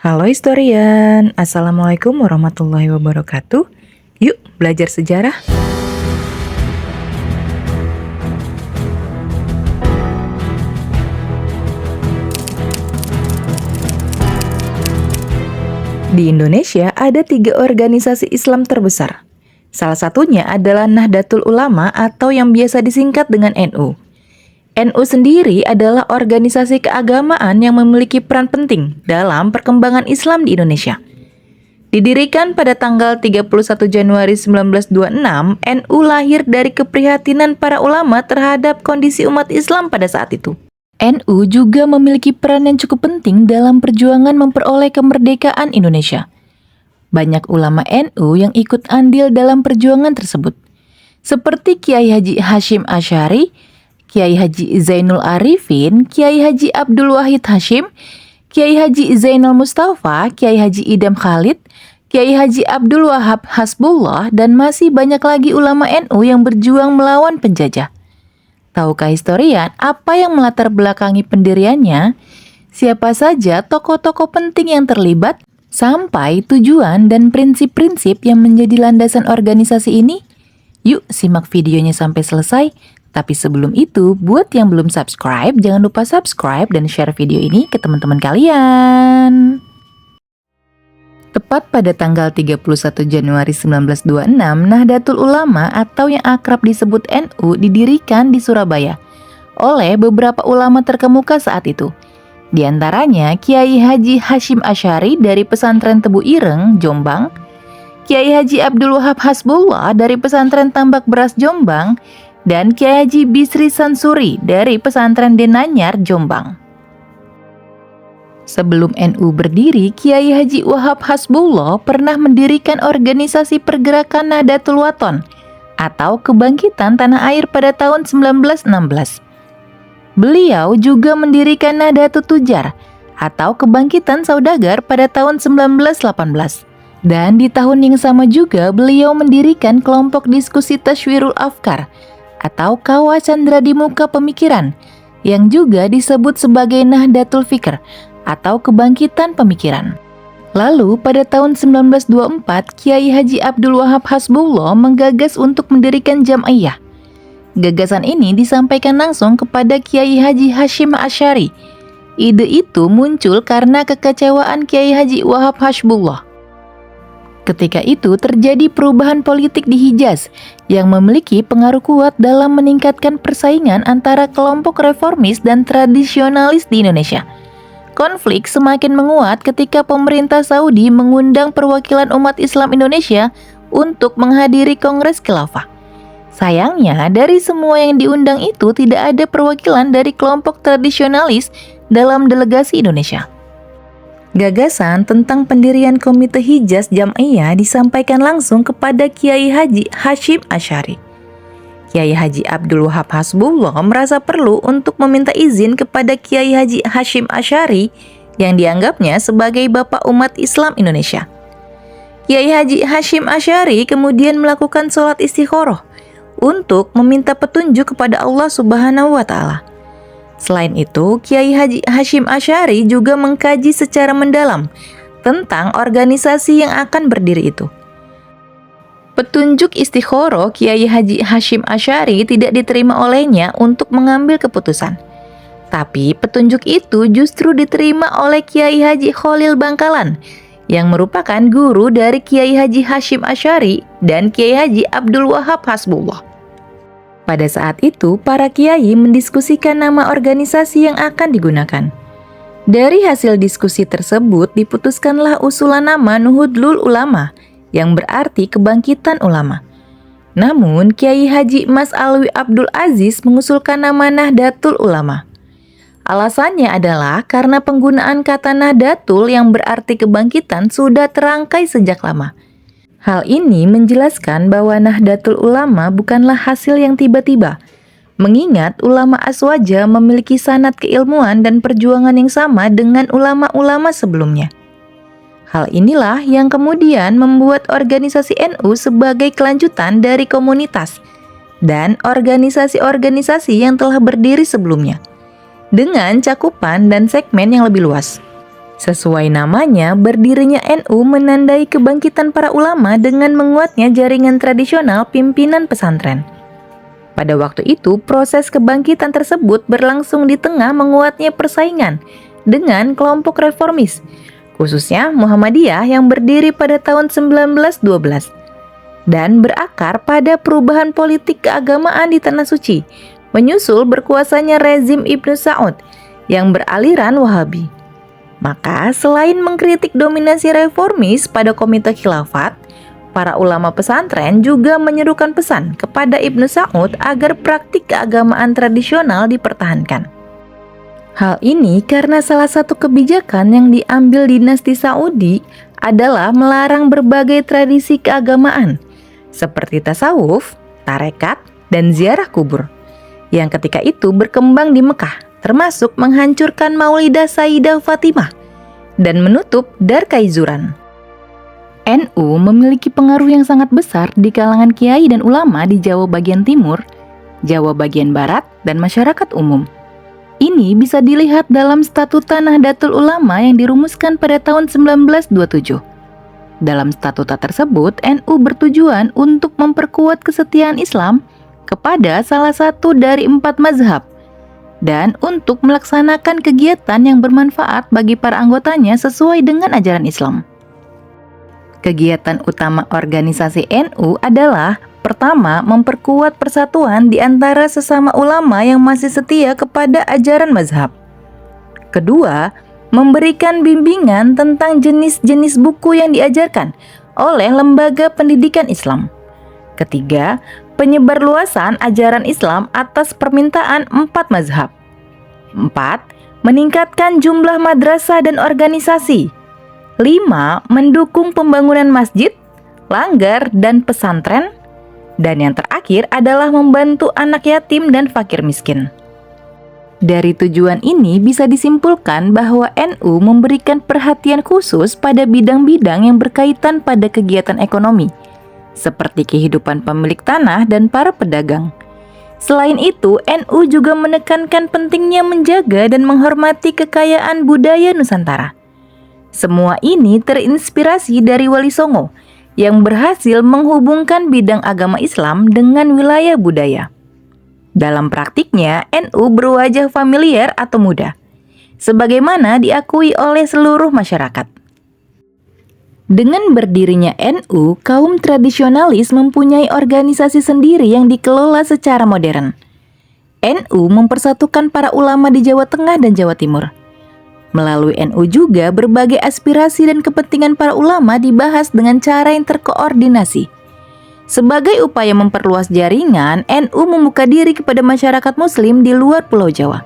Halo historian, Assalamualaikum warahmatullahi wabarakatuh. Yuk belajar sejarah. Di Indonesia ada 3 organisasi Islam terbesar. Salah satunya adalah Nahdlatul Ulama atau yang biasa disingkat dengan NU. NU sendiri adalah organisasi keagamaan yang memiliki peran penting dalam perkembangan Islam di Indonesia. Didirikan pada tanggal 31 Januari 1926, NU lahir dari keprihatinan para ulama terhadap kondisi umat Islam pada saat itu. NU juga memiliki peran yang cukup penting dalam perjuangan memperoleh kemerdekaan Indonesia. Banyak ulama NU yang ikut andil dalam perjuangan tersebut, seperti Kiai Haji Hashim Asy'ari, Kiai Haji Zainul Arifin, Kiai Haji Abdul Wahid Hashim, Kiai Haji Zainal Mustafa, Kiai Haji Idam Khalid, Kiai Haji Abdul Wahab Hasbullah, dan masih banyak lagi ulama NU yang berjuang melawan penjajah. Tahukah historian apa yang melatar belakangi pendiriannya? Siapa saja tokoh-tokoh penting yang terlibat? Sampai tujuan dan prinsip-prinsip yang menjadi landasan organisasi ini? Yuk simak videonya sampai selesai. Tapi sebelum itu, buat yang belum subscribe, jangan lupa subscribe dan share video ini ke teman-teman kalian. Tepat pada tanggal 31 Januari 1926, Nahdlatul Ulama atau yang akrab disebut NU didirikan di Surabaya oleh beberapa ulama terkemuka saat itu. Di antaranya Kiai Haji Hashim Asy'ari dari Pesantren Tebu Ireng, Jombang, Kiai Haji Abdul Wahab Hasbullah dari Pesantren Tambak Beras, Jombang, dan Kiai Haji Bisri Sansuri dari Pesantren Denanyar, Jombang. Sebelum NU berdiri, Kiai Haji Wahab Hasbullah pernah mendirikan organisasi pergerakan Nahdlatul Wathon atau Kebangkitan Tanah Air pada tahun 1916. Beliau juga mendirikan Nahdlatul Tujar atau Kebangkitan Saudagar pada tahun 1918. Dan di tahun yang sama juga beliau mendirikan kelompok diskusi Tashwirul Afkar atau Kawah Candra di Muka Pemikiran yang juga disebut sebagai Nahdlatul Fikr atau Kebangkitan Pemikiran. Lalu pada tahun 1924, Kiai Haji Abdul Wahab Hasbullah menggagas untuk mendirikan Jam'iyah. Gagasan ini disampaikan langsung kepada Kiai Haji Hashim Asy'ari. Ide itu muncul karena kekecewaan Kiai Haji Wahab Hasbullah. Ketika itu terjadi perubahan politik di Hijaz yang memiliki pengaruh kuat dalam meningkatkan persaingan antara kelompok reformis dan tradisionalis di Indonesia. Konflik semakin menguat ketika pemerintah Saudi mengundang perwakilan umat Islam Indonesia untuk menghadiri Kongres Khilafah. Sayangnya, dari semua yang diundang itu tidak ada perwakilan dari kelompok tradisionalis dalam delegasi Indonesia. Gagasan tentang pendirian Komite Hijaz Jam'iyah disampaikan langsung kepada Kiai Haji Hashim Asy'ari. Kiai Haji Abdul Wahab Hasbullah merasa perlu untuk meminta izin kepada Kiai Haji Hashim Asy'ari yang dianggapnya sebagai bapak umat Islam Indonesia. Kiai Haji Hashim Asy'ari kemudian melakukan sholat istikharah untuk meminta petunjuk kepada Allah Subhanahu wa Ta'ala. Selain itu, Kiai Haji Hashim Asy'ari juga mengkaji secara mendalam tentang organisasi yang akan berdiri itu. Petunjuk istikharah Kiai Haji Hashim Asy'ari tidak diterima olehnya untuk mengambil keputusan. Tapi petunjuk itu justru diterima oleh Kiai Haji Khalil Bangkalan yang merupakan guru dari Kiai Haji Hashim Asy'ari dan Kiai Haji Abdul Wahab Hasbullah. Pada saat itu, para kiai mendiskusikan nama organisasi yang akan digunakan. Dari hasil diskusi tersebut diputuskanlah usulan nama Nuhudlul Ulama yang berarti kebangkitan ulama. Namun, Kiai Haji Mas Alwi Abdul Aziz mengusulkan nama Nahdlatul Ulama. Alasannya adalah karena penggunaan kata Nahdlatul yang berarti kebangkitan sudah terangkai sejak lama. Hal ini menjelaskan bahwa Nahdlatul Ulama bukanlah hasil yang tiba-tiba, mengingat ulama Aswaja memiliki sanad keilmuan dan perjuangan yang sama dengan ulama-ulama sebelumnya. Hal inilah yang kemudian membuat organisasi NU sebagai kelanjutan dari komunitas dan organisasi-organisasi yang telah berdiri sebelumnya, dengan cakupan dan segmen yang lebih luas. Sesuai namanya, berdirinya NU menandai kebangkitan para ulama dengan menguatnya jaringan tradisional pimpinan pesantren. Pada waktu itu, proses kebangkitan tersebut berlangsung di tengah menguatnya persaingan dengan kelompok reformis, khususnya Muhammadiyah yang berdiri pada tahun 1912 dan berakar pada perubahan politik keagamaan di Tanah Suci, menyusul berkuasanya rezim Ibnu Saud yang beraliran Wahabi. Maka, selain mengkritik dominasi reformis pada Komite Khilafat, para ulama pesantren juga menyerukan pesan kepada Ibnu Saud agar praktik keagamaan tradisional dipertahankan. Hal ini karena salah satu kebijakan yang diambil dinasti Saudi adalah melarang berbagai tradisi keagamaan seperti tasawuf, tarekat, dan ziarah kubur yang ketika itu berkembang di Mekah, termasuk menghancurkan Maulidah Sayyidah Fatimah dan menutup Dar Kaizuran. NU memiliki pengaruh yang sangat besar di kalangan kiai dan ulama di Jawa bagian timur, Jawa bagian barat, dan masyarakat umum. Ini bisa dilihat dalam Statuta Nahdlatul Ulama yang dirumuskan pada tahun 1927. Dalam statuta tersebut, NU bertujuan untuk memperkuat kesetiaan Islam kepada salah satu dari 4 mazhab dan untuk melaksanakan kegiatan yang bermanfaat bagi para anggotanya sesuai dengan ajaran Islam. Kegiatan utama organisasi NU adalah: pertama, memperkuat persatuan di antara sesama ulama yang masih setia kepada ajaran mazhab. Kedua, memberikan bimbingan tentang jenis-jenis buku yang diajarkan oleh lembaga pendidikan Islam. Ketiga, penyebarluasan ajaran Islam atas permintaan 4 mazhab. 4. Meningkatkan jumlah madrasah dan organisasi. 5. Mendukung pembangunan masjid, langgar, dan pesantren. Dan yang terakhir adalah membantu anak yatim dan fakir miskin. Dari tujuan ini bisa disimpulkan bahwa NU memberikan perhatian khusus pada bidang-bidang yang berkaitan pada kegiatan ekonomi, seperti kehidupan pemilik tanah dan para pedagang. Selain itu, NU juga menekankan pentingnya menjaga dan menghormati kekayaan budaya Nusantara. Semua ini terinspirasi dari Wali Songo yang berhasil menghubungkan bidang agama Islam dengan wilayah budaya. Dalam praktiknya, NU berwajah familiar atau mudah, sebagaimana diakui oleh seluruh masyarakat. Dengan berdirinya NU, kaum tradisionalis mempunyai organisasi sendiri yang dikelola secara modern. NU mempersatukan para ulama di Jawa Tengah dan Jawa Timur. Melalui NU juga berbagai aspirasi dan kepentingan para ulama dibahas dengan cara yang terkoordinasi. Sebagai upaya memperluas jaringan, NU membuka diri kepada masyarakat muslim di luar Pulau Jawa.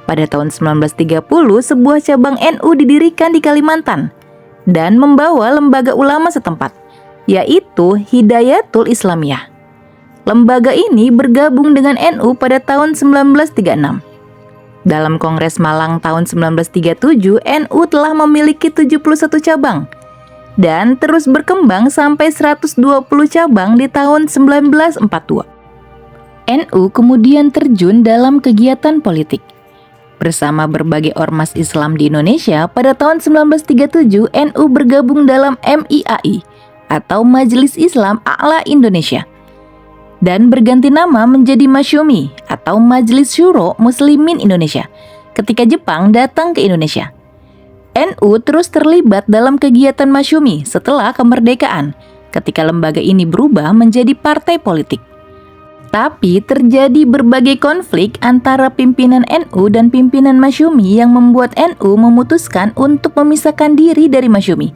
Pada tahun 1930, sebuah cabang NU didirikan di Kalimantan dan membawa lembaga ulama setempat, yaitu Hidayatul Islamiyah. Lembaga ini bergabung dengan NU pada tahun 1936. Dalam Kongres Malang tahun 1937, NU telah memiliki 71 cabang dan terus berkembang sampai 120 cabang di tahun 1942. NU kemudian terjun dalam kegiatan politik. Bersama berbagai ormas Islam di Indonesia, pada tahun 1937 NU bergabung dalam MIAI atau Majelis Islam A'la Indonesia dan berganti nama menjadi Masyumi atau Majelis Syuro Muslimin Indonesia ketika Jepang datang ke Indonesia. NU terus terlibat dalam kegiatan Masyumi setelah kemerdekaan ketika lembaga ini berubah menjadi partai politik. Tapi terjadi berbagai konflik antara pimpinan NU dan pimpinan Masyumi yang membuat NU memutuskan untuk memisahkan diri dari Masyumi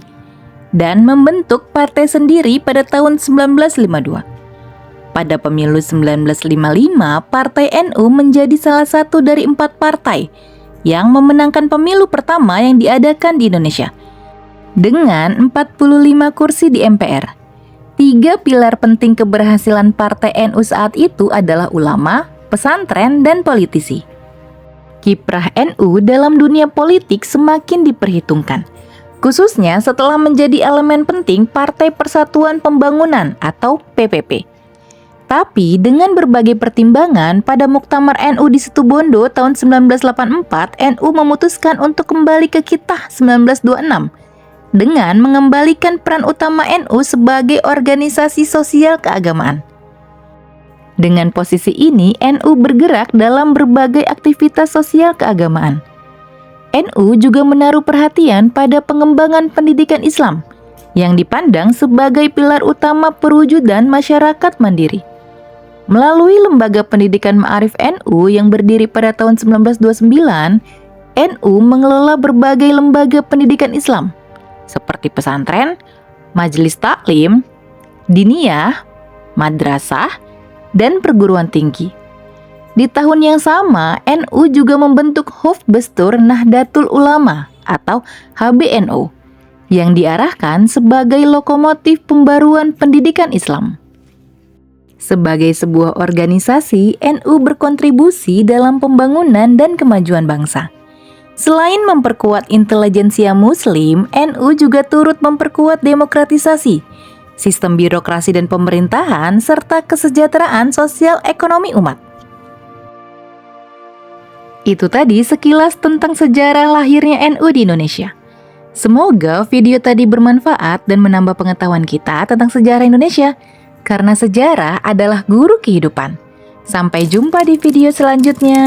dan membentuk partai sendiri pada tahun 1952. Pada pemilu 1955, Partai NU menjadi salah satu dari 4 partai yang memenangkan pemilu pertama yang diadakan di Indonesia dengan 45 kursi di MPR. 3 pilar penting keberhasilan Partai NU saat itu adalah ulama, pesantren, dan politisi. Kiprah NU dalam dunia politik semakin diperhitungkan, khususnya setelah menjadi elemen penting Partai Persatuan Pembangunan atau PPP. Tetapi dengan berbagai pertimbangan, pada Muktamar NU di Situbondo tahun 1984, NU memutuskan untuk kembali ke Kitah 1926 dengan mengembalikan peran utama NU sebagai organisasi sosial keagamaan. Dengan posisi ini, NU bergerak dalam berbagai aktivitas sosial keagamaan. NU juga menaruh perhatian pada pengembangan pendidikan Islam yang dipandang sebagai pilar utama perwujudan masyarakat mandiri. Melalui Lembaga Pendidikan Ma'arif NU yang berdiri pada tahun 1929, NU mengelola berbagai lembaga pendidikan Islam seperti pesantren, majelis taklim, diniyah, madrasah, dan perguruan tinggi. Di tahun yang sama, NU juga membentuk Hufbestur Nahdlatul Ulama atau HBNU yang diarahkan sebagai lokomotif pembaruan pendidikan Islam. Sebagai sebuah organisasi, NU berkontribusi dalam pembangunan dan kemajuan bangsa. Selain memperkuat intelijensia Muslim, NU juga turut memperkuat demokratisasi, sistem birokrasi dan pemerintahan, serta kesejahteraan sosial ekonomi umat. Itu tadi sekilas tentang sejarah lahirnya NU di Indonesia. Semoga video tadi bermanfaat dan menambah pengetahuan kita tentang sejarah Indonesia, karena sejarah adalah guru kehidupan. Sampai jumpa di video selanjutnya.